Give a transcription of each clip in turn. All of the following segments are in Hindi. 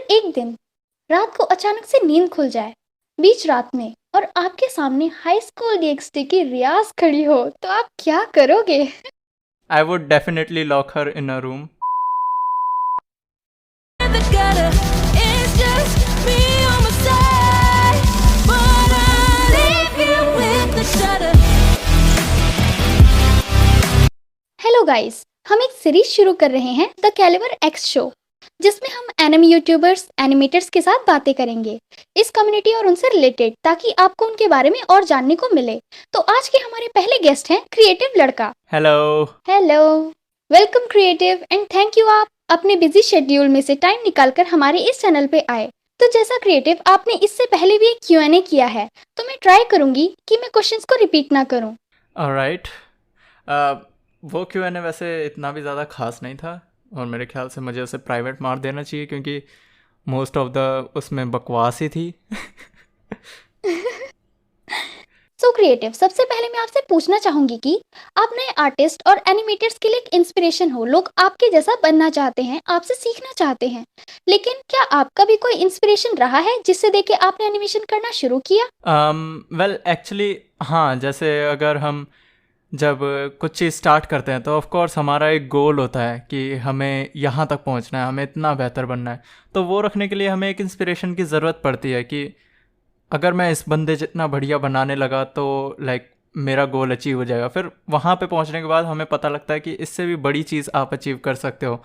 एक दिन रात को अचानक से नींद खुल जाए बीच रात में और आपके सामने हाई स्कूल डीएक्सटी की रियाज खड़ी हो तो आप क्या करोगे? I would definitely lock her in a room. The gutter is just me on my side, but I leave you with the shudder. Hello guys, हम एक सीरीज शुरू कर रहे हैं द कैलिबर एक्स शो, जिसमें हम एनिमे यूट्यूबर्स एनिमेटर्स के साथ बातें करेंगे इस कम्युनिटी और उनसे रिलेटेड, ताकि आपको उनके बारे में और जानने को मिले। तो आज के हमारे पहले गेस्ट हैं क्रिएटिव लड़का। Hello. Hello, welcome creative and thank you, आप अपने बिजी शेड्यूल में से टाइम निकालकर हमारे इस चैनल पे आए। तो जैसा क्रिएटिव आपने इससे पहले भी एक Q&A किया है, तो मैं ट्राई करूंगी कि मैं क्वेश्चंस को रिपीट ना करूं। Alright. वो Q&A वैसे इतना भी ज़्यादा खास नहीं था और मेरे ख्याल से मुझे उसे प्राइवेट मार देना चाहिए क्योंकि मोस्ट ऑफ द उसमें बकवास ही थी. सो क्रिएटिव, सबसे पहले मैं आपसे पूछना चाहूंगी कि आप नए आर्टिस्ट और एनिमेटर्स के लिए एक इंस्पिरेशन हो, लोग आपके जैसा बनना चाहते हैं, आपसे सीखना चाहते हैं, लेकिन क्या आपका भी कोई इंस्पिरेशन रहा है जिससे देख के आपने एनिमेशन करना शुरू किया? वेल एक्चुअली हाँ, जैसे अगर हम जब कुछ चीज़ स्टार्ट करते हैं तो ऑफ कोर्स हमारा एक गोल होता है कि हमें यहाँ तक पहुँचना है, हमें इतना बेहतर बनना है. तो वो रखने के लिए हमें एक इंस्पिरेशन की ज़रूरत पड़ती है कि अगर मैं इस बंदे जितना बढ़िया बनाने लगा तो लाइक मेरा गोल अचीव हो जाएगा. फिर वहाँ पे पहुँचने के बाद हमें पता लगता है कि इससे भी बड़ी चीज़ आप अचीव कर सकते हो.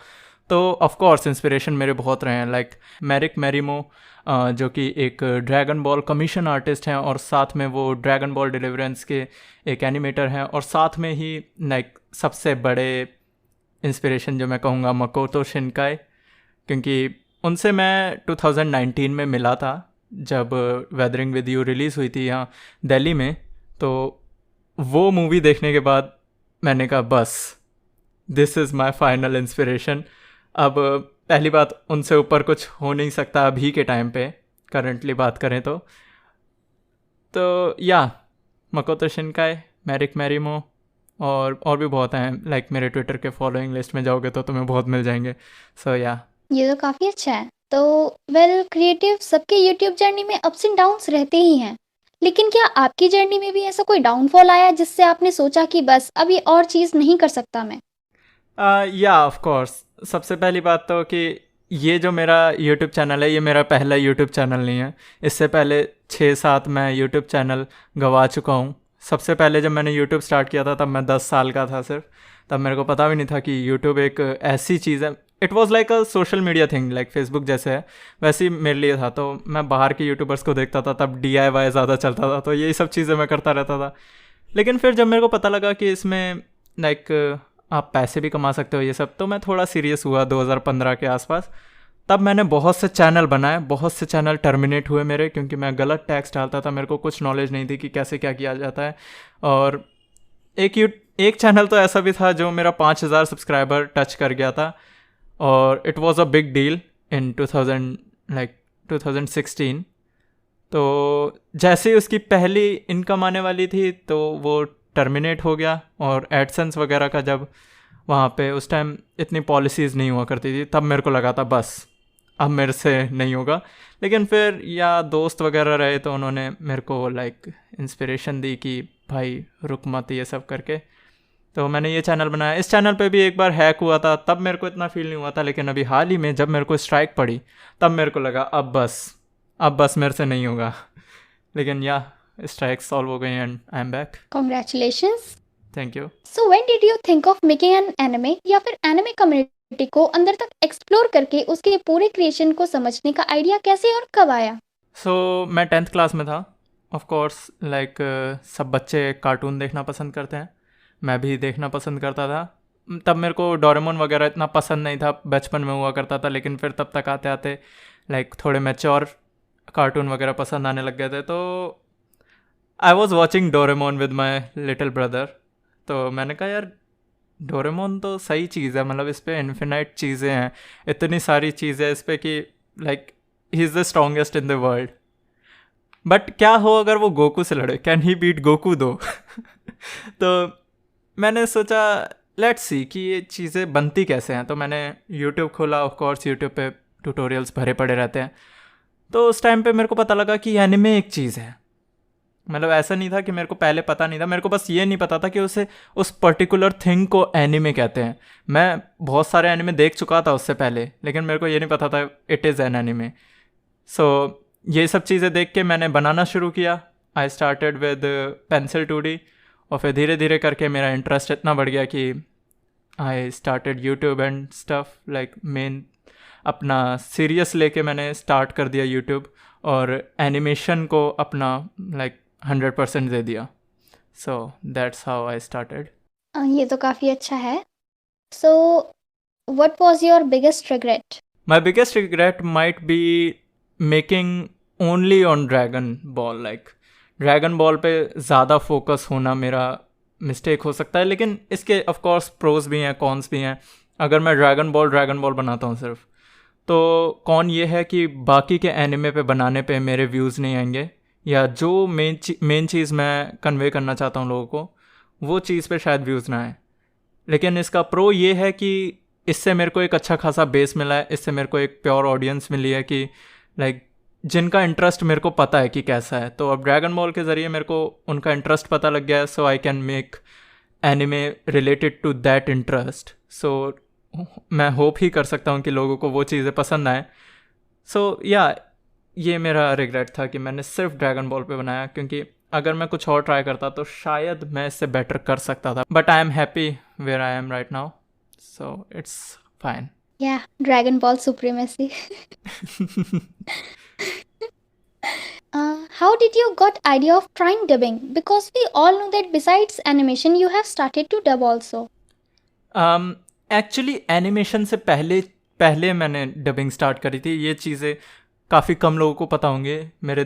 तो ऑफ कोर्स इंस्पिरेशन मेरे बहुत रहे हैं, लाइक मैरिक मैरिमो जो कि एक ड्रैगन बॉल कमीशन आर्टिस्ट हैं और साथ में वो ड्रैगन बॉल डिलीवरेंस के एक एनिमेटर हैं, और साथ में ही लाइक सबसे बड़े इंस्पिरेशन जो मैं कहूँगा मकोतो शिनकाई, क्योंकि उनसे मैं 2019 में मिला था जब वेदरिंग विद यू रिलीज़ हुई थी यहाँ दिल्ली में. तो वो मूवी देखने के बाद मैंने कहा बस this is my final inspiration. अब पहली बात, उनसे ऊपर कुछ हो नहीं सकता अभी के टाइम पे, करंटली बात करें तो या मकोतो शिनकाई, मैरिक मैरिमो और भी बहुत हैं. लाइक मेरे ट्विटर के फॉलोइंग लिस्ट में जाओगे तो तुम्हें बहुत मिल जाएंगे. सो या ये तो काफ़ी अच्छा है। तो वेल क्रिएटिव, सबके यूट्यूब जर्नी में अप्स एंड डाउन्स रहते ही हैं, लेकिन क्या आपकी जर्नी में भी ऐसा कोई डाउनफॉल आया जिससे आपने सोचा कि बस अभी और चीज़ नहीं कर सकता मैं? या ऑफ कोर्स, सबसे पहली बात तो कि ये जो मेरा यूट्यूब चैनल है ये मेरा पहला यूट्यूब चैनल नहीं है. इससे पहले 6-7 मैं यूट्यूब चैनल गवा चुका हूँ. सबसे पहले जब मैंने यूट्यूब स्टार्ट किया था तब मैं 10 साल का था सिर्फ. तब मेरे को पता भी नहीं था कि यूट्यूब एक ऐसी चीज़ है. It was like a social media thing, like Facebook जैसे है वैसे ही मेरे लिए था. तो मैं बाहर के यूट्यूबर्स को देखता था, तब DIY ज़्यादा चलता था, तो यही सब चीज़ें मैं करता रहता था. लेकिन फिर जब मेरे को पता लगा कि इसमें लाइक आप पैसे भी कमा सकते हो ये सब, तो मैं थोड़ा सीरियस हुआ 2015 के आसपास. तब मैंने बहुत से चैनल बनाए, बहुत से चैनल टर्मिनेट हुए मेरे, क्योंकि मैं गलत टैक्स डालता था. मेरे को कुछ नॉलेज नहीं थी कि कैसे क्या किया जाता है. और एक चैनल तो ऐसा भी था जो मेरा 5000 सब्सक्राइबर टच कर गया था, और it was a big deal in 2016. तो जैसे ही उसकी पहली इनकम आने वाली थी तो वो टर्मिनेट हो गया. और एडसेंस वगैरह का जब वहाँ पे उस टाइम इतनी पॉलिसीज़ नहीं हुआ करती थी, तब मेरे को लगा था बस अब मेरे से नहीं होगा. लेकिन फिर या दोस्त वगैरह रहे तो उन्होंने मेरे को लाइक इंस्पिरेशन दी कि भाई रुक मत ये सब करके. तो मैंने ये चैनल बनाया. इस चैनल पे भी एक बार हैक हुआ था, तब मेरे को इतना फील नहीं हुआ था, लेकिन अभी हाल ही में जब मेरे को स्ट्राइक पड़ी तब मेरे को लगा अब बस मेरे से नहीं होगा. लेकिन या स्ट्राइक सॉल्व हो गई and I am back. Congratulations. Thank you. So when did you think of making an anime, या फिर एनिमे कम्युनिटी को अंदर तक एक्सप्लोर करके उसके पूरे क्रिएशन को समझने का आइडिया कैसे और कब आया? सो मैं 10th क्लास में था. ऑफ कोर्स लाइक सब बच्चे कार्टून देखना पसंद करते हैं, मैं भी देखना पसंद करता था. तब मेरे को डोरेमोन वगैरह इतना पसंद नहीं था, बचपन में हुआ करता था. लेकिन फिर तब तक आते आते लाइक थोड़े मैच्योर कार्टून वगैरह पसंद आने लग गए थे. तो I was watching Doraemon with my little brother. तो मैंने कहा यार डोरेमोन तो सही चीज़ है, मतलब इस पर इन्फिनाइट चीज़ें हैं, इतनी सारी चीज़ें इस पर कि like he is the strongest in the world. But क्या हो अगर वो गोकू से लड़े, कैन ही बीट गोकू दो. तो मैंने सोचा लेट्स सी कि ये चीज़ें बनती कैसे हैं. तो मैंने यूट्यूब खोला. ऑफ कोर्स यूट्यूब पे ट्यूटोरियल्स भरे पड़े रहते हैं। तो उस टाइम पे मेरे को पता लगा कि एनिमे एक चीज़ है। मतलब ऐसा नहीं था कि मेरे को पहले पता नहीं था, मेरे को बस ये नहीं पता था कि उसे उस पर्टिकुलर थिंग को एनिमे कहते हैं। मैं बहुत सारे एनिमे देख चुका था उससे पहले, लेकिन मेरे को ये नहीं पता था इट इज़ एन एनिमे। सो ये सब चीज़ें देख के मैंने बनाना शुरू किया। I started with pencil 2D, और फिर धीरे धीरे करके मेरा इंटरेस्ट इतना बढ़ गया कि I started YouTube and stuff like main अपना सीरियस लेके मैंने स्टार्ट कर दिया यूट्यूब, और एनिमेशन को अपना लाइक 100% दे दिया। So that's how I started. ये तो काफ़ी अच्छा है। So what was your biggest regret? My biggest regret might be making only on Dragon Ball, like dragon ball पे ज़्यादा फोकस होना मेरा मिस्टेक हो सकता है, लेकिन इसके ऑफ कोर्स प्रोज भी हैं, कॉन्स भी हैं। अगर मैं ड्रैगन बॉल बनाता हूँ सिर्फ, तो कौन ये है कि बाकी के एनिमे पे बनाने पे मेरे व्यूज़ नहीं आएंगे, या जो मेन चीज़ मैं कन्वे करना चाहता हूँ लोगों को, वो चीज़ पे शायद व्यूज़ ना आए। लेकिन इसका प्रो ये है कि इससे मेरे को एक अच्छा खासा बेस मिला है, इससे मेरे को एक प्योर ऑडियंस मिली है कि लाइक जिनका इंटरेस्ट मेरे को पता है कि कैसा है। तो अब ड्रैगन बॉल के ज़रिए मेरे को उनका इंटरेस्ट पता लग गया है, so I can make anime related to that interest. So मैं होप ही कर सकता हूँ कि लोगों को वो चीज़ें पसंद आए। सो या ये मेरा रिग्रेट था कि मैंने सिर्फ ड्रैगन बॉल पे बनाया, क्योंकि अगर मैं कुछ और ट्राई करता तो शायद मैं इससे बेटर कर सकता था। But I am happy where I am right now, so it's fine. या Dragon Ball supremacy. How did you got idea of trying dubbing? Because we all know that besides animation, you have started to dub also. Actually animation से पहले मैंने डबिंग स्टार्ट करी थी। ये चीज़ें काफ़ी कम लोगों को पता होंगे। मेरे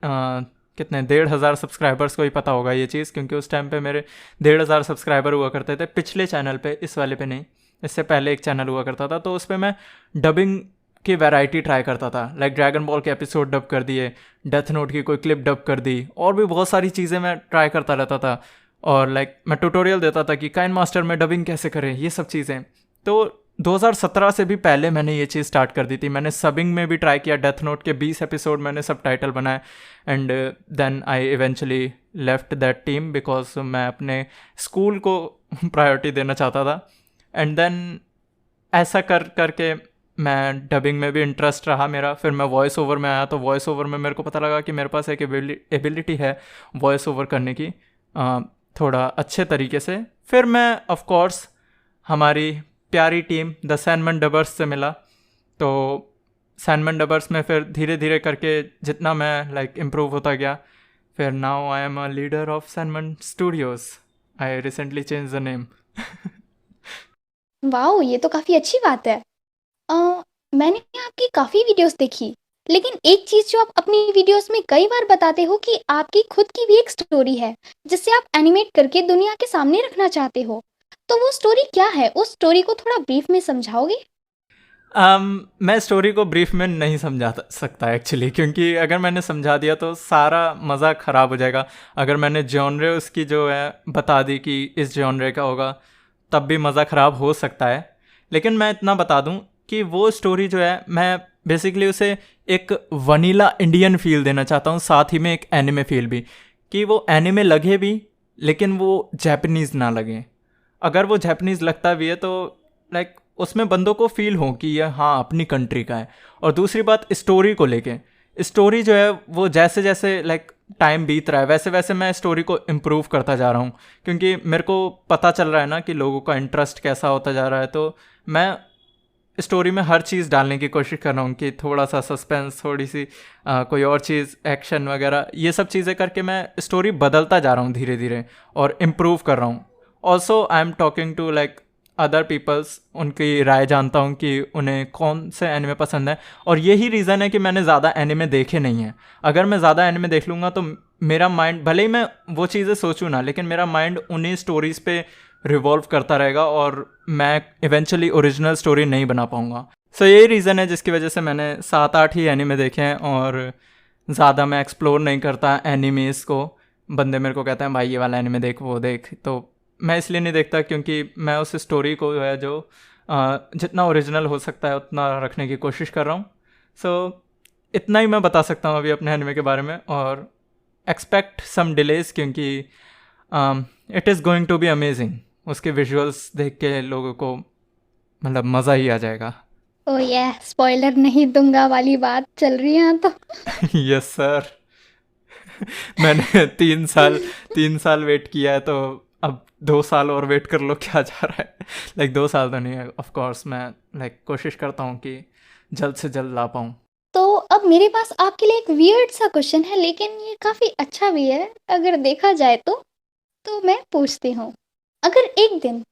कितने 1,500 सब्सक्राइबर्स को ही पता होगा ये चीज़, क्योंकि उस टाइम पे मेरे 1,500 सब्सक्राइबर हुआ करते थे पिछले चैनल पे, इस वाले पे नहीं। इससे पहले एक चैनल हुआ करता था, तो उस पर मैं डबिंग की वैरायटी ट्राई करता था। लाइक ड्रैगन बॉल के एपिसोड डब कर दिए, डेथ नोट की कोई क्लिप डब कर दी, और भी बहुत सारी चीज़ें मैं ट्राई करता रहता था। और लाइक मैं ट्यूटोरियल देता था कि काइन मास्टर में डबिंग कैसे करें, ये सब चीज़ें। तो 2017 से भी पहले मैंने ये चीज़ स्टार्ट कर दी थी। मैंने सबिंग में भी ट्राई किया, डेथ नोट के 20 एपिसोड मैंने सब टाइटल बनाए, and then I eventually left that team because मैं अपने स्कूल को प्रायोरिटी देना चाहता था। एंड देन ऐसा करके मैं डबिंग में भी इंटरेस्ट रहा मेरा। फिर मैं वॉइस ओवर में आया, तो वॉइस ओवर में मेरे को पता लगा कि मेरे पास एक एबिलिटी है वॉइस ओवर करने की थोड़ा अच्छे तरीके से। फिर मैं ऑफ कोर्स हमारी प्यारी टीम द सैनमन डबर्स से मिला। तो सैनमन डबर्स में फिर धीरे धीरे करके जितना मैं लाइक इम्प्रूव होता गया, फिर now I am a leader of Sanman studios. I recently change the name. Wow, ये तो काफ़ी अच्छी बात है। मैंने आपकी काफ़ी वीडियोस देखी, लेकिन एक चीज़ जो आप अपनी वीडियोस में कई बार बताते हो कि आपकी खुद की भी एक स्टोरी है जिसे आप एनिमेट करके दुनिया के सामने रखना चाहते हो। तो वो स्टोरी क्या है? उस स्टोरी को थोड़ा ब्रीफ में समझाओगे? मैं स्टोरी को ब्रीफ में नहीं समझा सकता एक्चुअली, क्योंकि अगर मैंने समझा दिया तो सारा मज़ा ख़राब हो जाएगा। अगर मैंने जॉनरे उसकी जो है बता दी कि इस जॉनरे का होगा, तब भी मज़ा ख़राब हो सकता है। लेकिन मैं इतना बता दूं कि वो स्टोरी जो है, मैं बेसिकली उसे एक वनीला इंडियन फील देना चाहता हूँ, साथ ही में एक एनिमे फील भी, कि वो एनिमे लगे भी लेकिन वो जापानीज़ ना लगे। अगर वो जापानीज़ लगता भी है तो लाइक उसमें बंदों को फील हो कि यह हाँ अपनी कंट्री का है। और दूसरी बात स्टोरी को लेके, स्टोरी जो है वो जैसे जैसे लाइक टाइम बीत रहा है वैसे वैसे मैं स्टोरी को इम्प्रूव करता जा रहा हूँ, क्योंकि मेरे को पता चल रहा है ना कि लोगों का इंटरेस्ट कैसा होता जा रहा है। तो मैं स्टोरी में हर चीज़ डालने की कोशिश कर रहा हूँ कि थोड़ा सा सस्पेंस, थोड़ी सी कोई और चीज़, एक्शन वगैरह, ये सब चीज़ें करके मैं स्टोरी बदलता जा रहा हूँ धीरे धीरे और इम्प्रूव कर रहा हूँ। Also I am talking to like other peoples, उनकी राय जानता हूँ कि उन्हें कौन से एनिमे पसंद है। और यही रीज़न है कि मैंने ज़्यादा एनिमे देखे नहीं हैं। अगर मैं ज़्यादा एनिमे देख लूँगा तो मेरा माइंड, भले ही मैं वो चीज़ें सोचूँ ना, लेकिन मेरा माइंड उन्हीं स्टोरीज़ पे रिवॉल्व करता रहेगा और मैं इवेंचुअली ओरिजिनल स्टोरी नहीं बना पाऊँगा। सो यही रीज़न है जिसकी वजह से मैंने 7-8 ही एनिमे देखे हैं और ज़्यादा मैं एक्सप्लोर नहीं करता एनिमेज़ को। बंदे मेरे को कहते हैं भाई ये वाला एनिमे देख, वो देख, तो मैं इसलिए नहीं देखता क्योंकि मैं उस स्टोरी को जो है जो जितना ओरिजिनल हो सकता है उतना रखने की कोशिश कर रहा हूँ. सो इतना ही मैं बता सकता हूँ अभी अपने एनिमे के बारे में. और एक्सपेक्ट सम डिलेज क्योंकि it is going to be amazing. उसके विजुअल्स देख के लोगों को मतलब मज़ा ही आ जाएगा. ओ ये स्पॉइलर नहीं दूंगा वाली बात चल रही है यहाँ तो. Yes sir. मैंने 3 साल वेट किया है तो अब 2 साल और वेट कर लो. क्या जा रहा है. लाइक 2 साल तो नहीं है. ऑफ कोर्स मैं लाइक कोशिश करता हूँ कि जल्द से जल्द ला पाऊँ. तो अब मेरे पास आपके लिए एक वियर्ड सा क्वेश्चन है, लेकिन ये काफ़ी अच्छा भी है अगर देखा जाए तो मैं पूछती हूँ. अगर एक दिन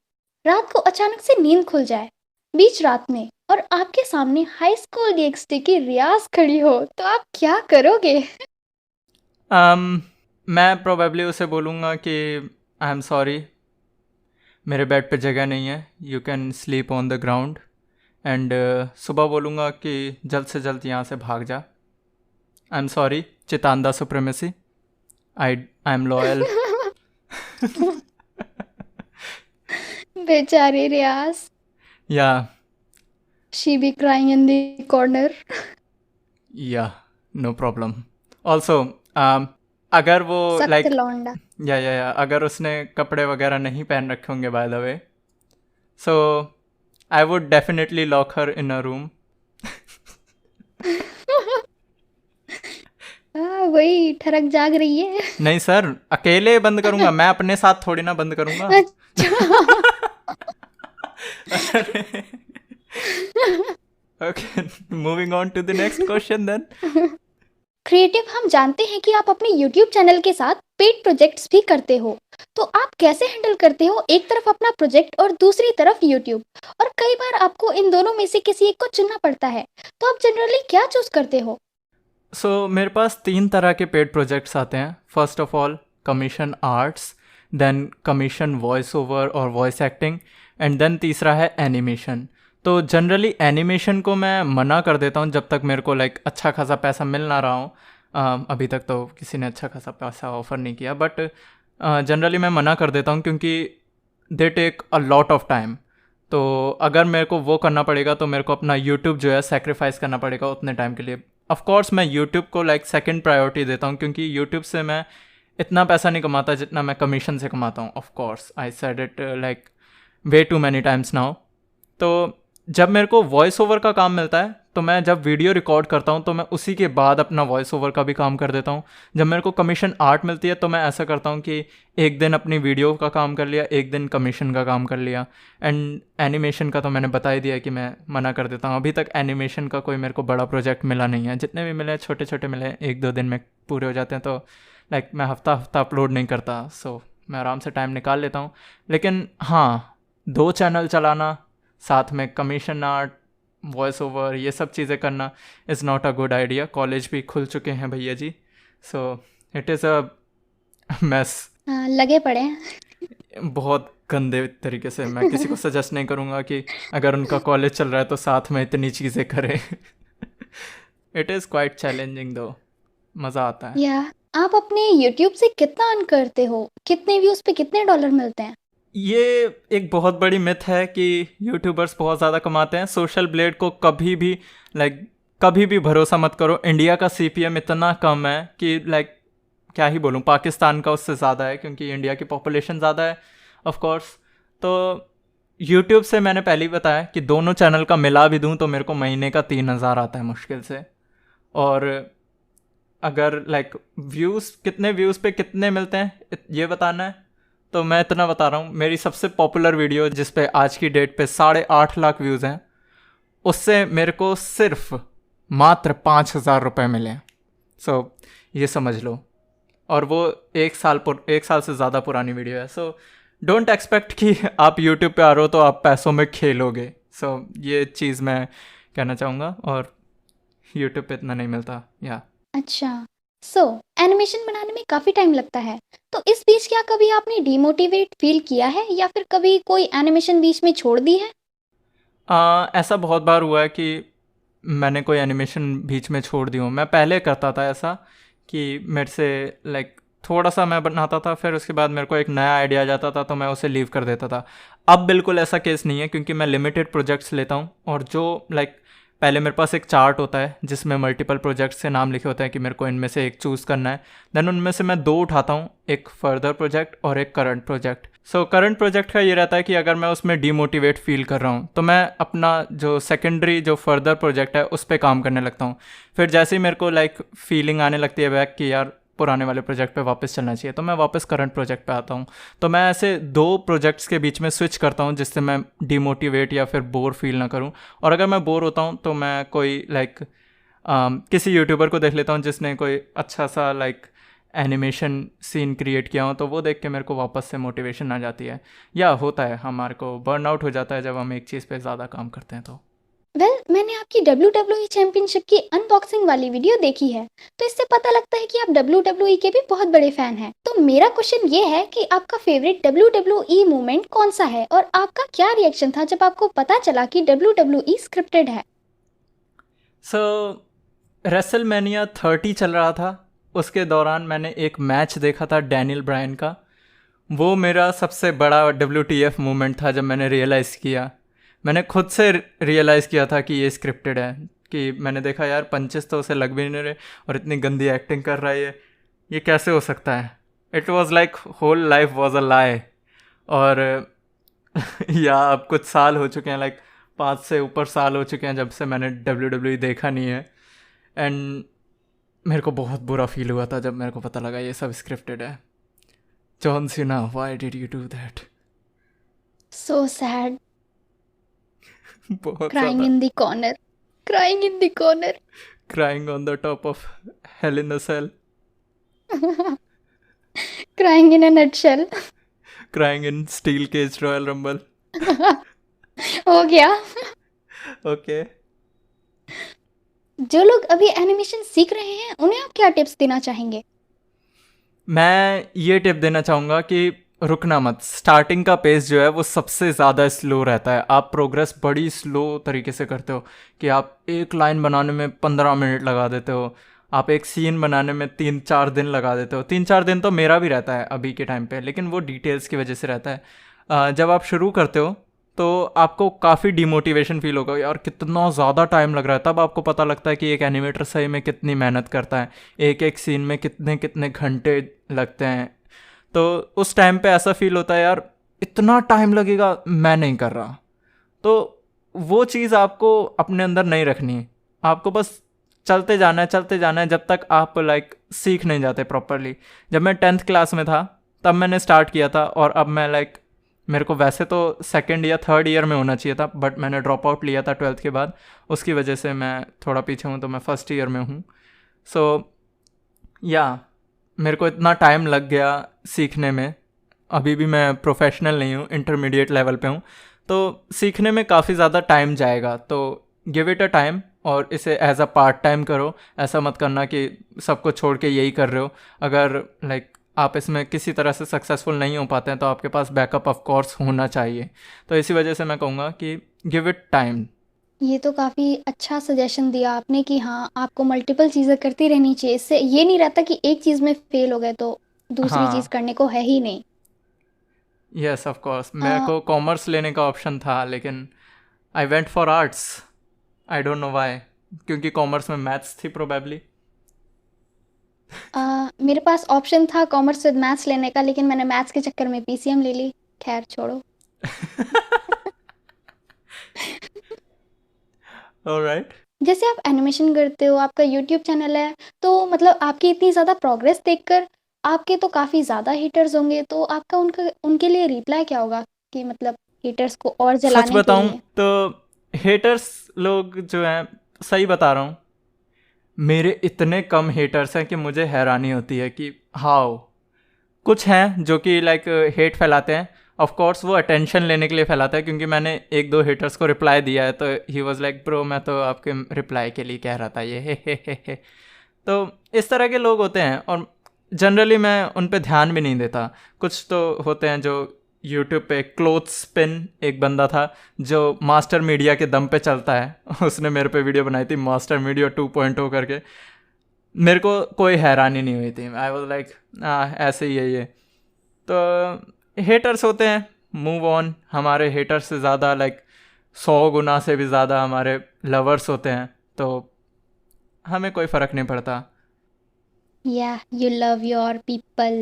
रात को अचानक से नींद खुल जाए बीच रात में और आपके सामने हाई स्कूल DxD की रियाज खड़ी हो, तो आप क्या करोगे? मैं प्रोबेबली उसे बोलूँगा कि आई एम सॉरी, मेरे बेड पे जगह नहीं है, you can sleep on the ground. And सुबह बोलूँगा कि जल्द से जल्द यहाँ से भाग जा. I am sorry Chitanda supremacy, I am loyal. बेचारी रियाज, या she be crying in the corner. No problem. Also अगर वो सख्त लाइक लौंडा. या अगर उसने कपड़े वगैरह नहीं पहन रखे होंगे by the way, so I would definitely lock her in a room. वही ठरक जाग रही है. नहीं सर, अकेले बंद करूंगा मैं, अपने साथ थोड़ी ना बंद करूंगा. Okay, moving on to the next question then. Creative, हम जानते हैं कि आप अपने YouTube चैनल के साथ पेड प्रोजेक्ट्स भी करते हो, तो आप कैसे हैंडल करते हो एक तरफ अपना प्रोजेक्ट और दूसरी तरफ YouTube, और कई बार आपको इन दोनों में से किसी एक को चुनना पड़ता है, तो आप जनरली क्या चूज करते हो? सो मेरे पास 3 तरह के पेड प्रोजेक्ट्स आते हैं. First of all commission arts, then commission voice over और वॉइस एक्टिंग, एंड देन तीसरा है एनिमेशन. तो जनरली एनिमेशन को मैं मना कर देता हूँ जब तक मेरे को लाइक अच्छा खासा पैसा मिल ना रहा हो. अभी तक तो किसी ने अच्छा खासा पैसा ऑफ़र नहीं किया, बट जनरली मैं मना कर देता हूँ क्योंकि they take a lot of time. तो अगर मेरे को वो करना पड़ेगा तो मेरे को अपना यूट्यूब जो है सेक्रीफाइस करना पड़ेगा उतने टाइम के लिए. ऑफ कोर्स मैं यूट्यूब को लाइक सेकंड प्रायोरिटी देता हूँ क्योंकि यूट्यूब से मैं इतना पैसा नहीं कमाता जितना मैं कमीशन से कमाता हूँ. Of course I said it like way too many times now. तो जब मेरे को वॉइस ओवर का काम मिलता है तो मैं जब वीडियो रिकॉर्ड करता हूँ तो मैं उसी के बाद अपना वॉइस ओवर का भी काम कर देता हूँ. जब मेरे को कमीशन आर्ट मिलती है तो मैं ऐसा करता हूँ कि एक दिन अपनी वीडियो का काम कर लिया, एक दिन कमीशन का काम कर लिया. एंड एनिमेशन का तो मैंने बता ही दिया कि मैं मना कर देता हूँ. अभी तक एनिमेशन का कोई मेरे को बड़ा प्रोजेक्ट मिला नहीं है. जितने भी मिले छोटे छोटे मिले, 1-2 दिन में पूरे हो जाते हैं. तो लाइक मैं हफ्ता अपलोड नहीं करता. सो मैं आराम से टाइम निकाल लेता हूँ. लेकिन हाँ, 2 चैनल चलाना, साथ में कमीशन आर्ट, वॉइस ओवर, ये सब चीज़ें करना is not a good idea. College भी खुल चुके हैं भैया जी. So it is a mess. लगे पड़े हैं. बहुत गंदे तरीके से. मैं किसी को सजेस्ट नहीं करूँगा कि अगर उनका कॉलेज चल रहा है तो साथ में इतनी चीज़ें करें. इट इज़ क्वाइट चैलेंजिंग दो. मज़ा आता है. या आप अपने YouTube से कितना अर्न करते हो? कितने व्यूज पे कितने डॉलर मिलते हैं? ये एक बहुत बड़ी मिथ है कि यूट्यूबर्स बहुत ज़्यादा कमाते हैं. सोशल ब्लेड को कभी भी भरोसा मत करो. इंडिया का CPM इतना कम है कि लाइक क्या ही बोलूँ, पाकिस्तान का उससे ज़्यादा है क्योंकि इंडिया की पॉपुलेशन ज़्यादा है ऑफ कोर्स. तो यूट्यूब से मैंने पहले ही बताया कि दोनों चैनल का मिला भी दूँ तो मेरे को महीने का 3,000 आता है मुश्किल से. और अगर लाइक कितने व्यूज़ पे कितने मिलते हैं ये बताना है तो मैं इतना बता रहा हूँ. मेरी सबसे पॉपुलर वीडियो जिस पे आज की डेट पे 8.5 लाख व्यूज़ हैं, उससे मेरे को सिर्फ मात्र 5,000 रुपये मिले. सो ये समझ लो. और वो 1 साल से ज़्यादा पुरानी वीडियो है. सो डोंट एक्सपेक्ट कि आप यूट्यूब पे आ रहे हो तो आप पैसों में खेलोगे. सो ये चीज़ मैं कहना चाहूँगा. और यूट्यूब पे इतना नहीं मिलता. या अच्छा, सो एनिमेशन बनाने में काफ़ी टाइम लगता है, तो इस बीच क्या कभी आपने डिमोटिवेट फील किया है या फिर कभी कोई एनिमेशन बीच में छोड़ दी है? ऐसा बहुत बार हुआ है कि मैंने कोई एनिमेशन बीच में छोड़ दी हूँ. मैं पहले करता था ऐसा कि मेरे से लाइक थोड़ा सा मैं बनाता था, फिर उसके बाद मेरे को एक नया आइडिया आ जाता था तो मैं उसे लीव कर देता था। अब बिल्कुल ऐसा केस नहीं है, क्योंकि मैं लिमिटेड प्रोजेक्ट्स लेता हूँ, और जो लाइक पहले मेरे पास एक चार्ट होता है जिसमें मल्टीपल प्रोजेक्ट्स से नाम लिखे होते हैं कि मेरे को इनमें से एक चूज़ करना है। देन उनमें से मैं 2 उठाता हूँ, एक फर्दर प्रोजेक्ट और एक current project. So current project का ये रहता है कि अगर मैं उसमें डीमोटिवेट फील कर रहा हूँ तो मैं अपना जो सेकेंडरी जो फर्दर प्रोजेक्ट है उस पर काम करने लगता हूँ। फिर जैसे ही मेरे को लाइक फीलिंग आने लगती है बैक कि यार पुराने वाले प्रोजेक्ट पे वापस चलना चाहिए, तो मैं वापस करंट प्रोजेक्ट पे आता हूँ। तो मैं ऐसे 2 प्रोजेक्ट्स के बीच में स्विच करता हूँ जिससे मैं डीमोटिवेट या फिर बोर फील ना करूँ। और अगर मैं बोर होता हूँ तो मैं कोई लाइक किसी यूट्यूबर को देख लेता हूँ जिसने कोई अच्छा सा लाइक एनिमेशन सीन क्रिएट किया हो, तो वो देख के मेरे को वापस से मोटिवेशन आ जाती है। या होता है हमारे को बर्नआउट हो जाता है जब हम एक चीज़ पे ज़्यादा काम करते हैं तो। मैंने आपकी WWE चैंपियनशिप की अनबॉक्सिंग वाली वीडियो देखी है, तो इससे पता लगता है कि आप WWE के भी बहुत बड़े फैन हैं। तो मेरा क्वेश्चन ये है कि आपका फेवरेट WWE मूवमेंट कौन सा है और आपका क्या रिएक्शन था जब आपको पता चला कि WWE स्क्रिप्टेड है? सो रेसलमेनिया 30 चल रहा था, उसके दौरान मैंने एक मैच देखा था डैनियल ब्रायन का। वो मेरा सबसे बड़ा WTF मूवमेंट था। जब मैंने रियलाइज़ किया, मैंने खुद से रियलाइज़ किया था कि ये स्क्रिप्टेड है, कि मैंने देखा यार पंचेस तो उसे लग भी नहीं रहे और इतनी गंदी एक्टिंग कर रहा है, ये कैसे हो सकता है। It was like whole life was a lie. और या अब कुछ साल हो चुके हैं, लाइक 5 से ऊपर साल हो चुके हैं जब से मैंने WWE देखा नहीं है। एंड मेरे को बहुत बुरा फील हुआ था जब मेरे को पता लगा ये सब स्क्रिप्टेड है। John Cena, why did you do that? So sad, बहुत क्राइंग ज़्यादा in the corner, crying in the corner. Crying on the top of hell in the cell, crying in a nutshell. Crying in steel cage Royal Rumble. हो गया। ओके, जो लोग अभी एनिमेशन सीख रहे हैं उन्हें आप क्या टिप्स देना चाहेंगे? मैं ये टिप देना चाहूँगा कि रुकना मत। स्टार्टिंग का पेस जो है वो सबसे ज़्यादा स्लो रहता है। आप प्रोग्रेस बड़ी स्लो तरीके से करते हो, कि आप एक लाइन बनाने में 15 मिनट लगा देते हो, आप एक सीन बनाने में 3-4 दिन लगा देते हो। 3-4 दिन तो मेरा भी रहता है अभी के टाइम पे, लेकिन वो डिटेल्स की वजह से रहता है। जब आप शुरू करते हो तो आपको काफ़ी डिमोटिवेशन फील होगा, यार कितना ज़्यादा टाइम लग रहा है। तब आपको पता लगता है कि एक एनिमेटर सही में कितनी मेहनत करता है, एक एक सीन में कितने कितने घंटे लगते हैं। तो उस टाइम पे ऐसा फील होता है यार इतना टाइम लगेगा, मैं नहीं कर रहा। तो वो चीज़ आपको अपने अंदर नहीं रखनी है। आपको बस चलते जाना है जब तक आप लाइक सीख नहीं जाते प्रॉपरली। जब मैं 10th क्लास में था तब मैंने स्टार्ट किया था, और अब मैं लाइक मेरे को वैसे तो 2nd या 3rd ईयर में होना चाहिए था, बट मैंने ड्रॉप आउट लिया था 12th के बाद। उसकी वजह से मैं थोड़ा पीछे हूँ, तो मैं 1st ईयर में हूँ। सो या मेरे को इतना टाइम लग गया सीखने में। अभी भी मैं प्रोफेशनल नहीं हूँ, इंटरमीडिएट लेवल पे हूँ, तो सीखने में काफ़ी ज़्यादा टाइम जाएगा। तो गिव इट अ टाइम और इसे एज अ पार्ट टाइम करो। ऐसा मत करना कि सबको छोड़ के यही कर रहे हो। अगर लाइक आप इसमें किसी तरह से सक्सेसफुल नहीं हो पाते हैं तो आपके पास बैकअप ऑफ कोर्स होना चाहिए। तो इसी वजह से मैं कहूँगा कि गिव इट टाइम। ये तो काफ़ी अच्छा सजेशन दिया आपने कि हाँ, आपको मल्टीपल चीज़ें करती रहनी चाहिए। इससे ये नहीं रहता कि एक चीज़ में फेल हो गए तो दूसरी चीज़ हाँ, करने को है ही नहीं। Yes of course. अ, मेरे को कॉमर्स लेने का ऑप्शन था, लेकिन I went for arts. I don't know why, क्योंकि कॉमर्स में मैथ्स थी प्रोबेबली। मेरे पास ऑप्शन था कॉमर्स विद मैथ्स लेने का, लेकिन मैंने मैथ्स के चक्कर में PCM ले ली। खैर छोड़ो। ऑलराइट। जैसे आप एनिमेशन करते हो, आपका यूट्यूब चैनल है, तो मतलब आपकी इतनी ज़्यादा प्रोग्रेस देखकर आपके तो काफ़ी ज़्यादा हेटर्स होंगे, तो आपका उनके लिए रिप्लाई क्या होगा कि मतलब हेटर्स को और सच जलाने के बताऊं लिए? तो हेटर्स लोग जो हैं, सही बता रहा हूँ, मेरे इतने कम हेटर्स हैं कि मुझे हैरानी होती है कि हाउ। कुछ हैं जो कि लाइक हेट फैलाते हैं। ऑफ कोर्स वो अटेंशन लेने के लिए फैलाता है, क्योंकि मैंने 1-2 हेटर्स को रिप्लाई दिया है, तो ही वाज लाइक ब्रो मैं तो आपके रिप्लाई के लिए कह रहा था ये हे। तो इस तरह के लोग होते हैं, और जनरली मैं उन पे ध्यान भी नहीं देता। कुछ तो होते हैं जो यूट्यूब पे, क्लोथ स्पिन एक बंदा था जो मास्टर मीडिया के दम पे चलता है। उसने मेरे पे वीडियो बनाई थी मास्टर मीडिया 2.0 करके। मेरे को कोई हैरानी नहीं हुई थी। आई वाज लाइक ऐसे ही है ये। तो हेटर्स होते हैं, मूव ऑन। हमारे हेटर्स से ज़्यादा लाइक 100 गुना से भी ज़्यादा हमारे लवर्स होते हैं, तो हमें कोई फ़र्क नहीं पड़ता। Yeah, you love your people.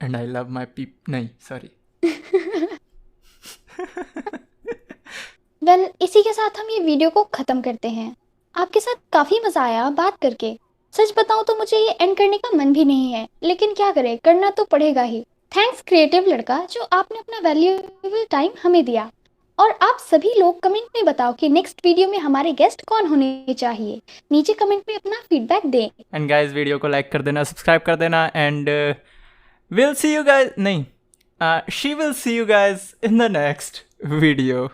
And I love my नहीं सॉरी। वेल, इसी के साथ हम ये वीडियो को ख़त्म करते हैं। आपके साथ काफ़ी मज़ा आया बात करके। सच बताऊँ तो मुझे ये एंड करने का मन भी नहीं है, लेकिन क्या करें, करना तो पड़ेगा ही। थैंक्स क्रिएटिव लड़का, जो आपने अपना वैल्यूएबल टाइम हमें दिया। और आप सभी लोग कमेंट में बताओ कि नेक्स्ट वीडियो में हमारे गेस्ट कौन होने चाहिए। नीचे कमेंट में अपना फीडबैक दें। एंड गाइस वीडियो को लाइक कर देना, सब्सक्राइब कर देना, and will see you guys नहीं she will see you guys in the next video.